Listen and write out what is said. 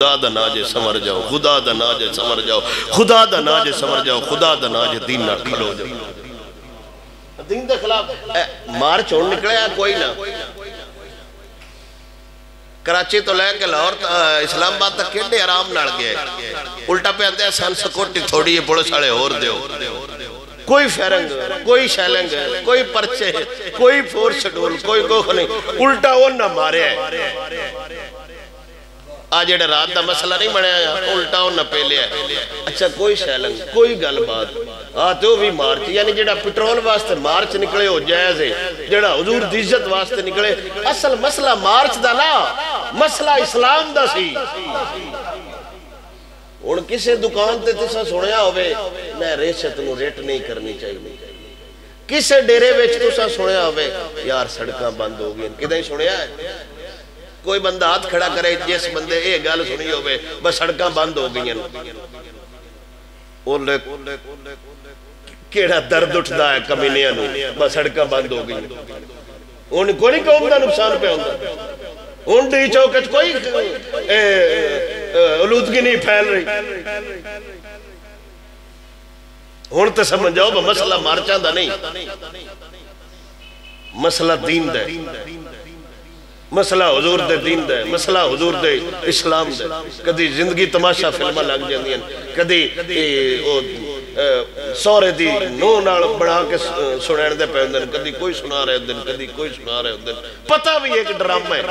خدا دا ناجے سمر جاؤ، خدا دا ناجے سمر جاؤ، خدا دا ناجے سمر جاؤ، خدا دا ناجے دین نہ کھلو جاؤ۔ دین دے خلاف مارچ ہون نکلے ہیں کوئی نہ، کراچی تو لے کے لاہور اسلام آباد تک کیڑے آرام نال گئے، الٹا پہ اندے سان سکوٹی تھوڑی یہ پولیس والے اور دیو، کوئی فیرنگ، کوئی شیلنگ، کوئی پرچے، کوئی فورس ڈول، کوئی کوئی نہیں، الٹا وہ نہ مارے ہیں۔ آج ایڈے رات دا مسئلہ نہیں بڑھے ہیں، الٹا وہ نہ پہلے ہے۔ اچھا کوئی شیلنگ، کوئی گل بات، آتے ہو بھی مارچ، یعنی جیڑا پیٹرول واسطے مارچ نکلے ہو جائز ہے، جیڑا حضور دی عزت واسطے نکلے، اصل مسئلہ مارچ دا نا، مسئلہ اسلام دا سی۔ اور کسے دکان تے تسا سنیا ہوئے میں ریشت نو ریٹ نہیں کرنی چاہیے، کسے ڈیرے ویچ تسا سنیا ہوئے یار سڑکاں بند ہو گئی، کدھیں سنیا ہے؟ کوئی بندہ ہاتھ کھڑا کرے جس بندے ایک گال سنی ہوئے بس سڑکاں بند ہو گئی ہیں، کیڑا درد اٹھدا ہے کمینیاں نو، بس سڑکاں بند ہو گئی ہیں، ان کو نہیں قوم دا نقصان پہ ہوندہ، ان دی چوکت کوئی علودگی نہیں پھیل رہی۔ ان تے سمجھ جاؤ با مسئلہ مارچان دا نہیں، مسئلہ دین دے، مسئلہ حضور دے دین دے، مسئلہ حضور دے اسلام دے۔ کدی زندگی تماشا فلمہ لگ جاندی ہیں، کدی سورے دی نو نال بڑھا کے سنین دے پہ ہوندن، کدی کوئی سنا رہے ہوندن، کدی کوئی سنا رہے ہوندن، پتہ بھی ایک ڈرامہ ہے۔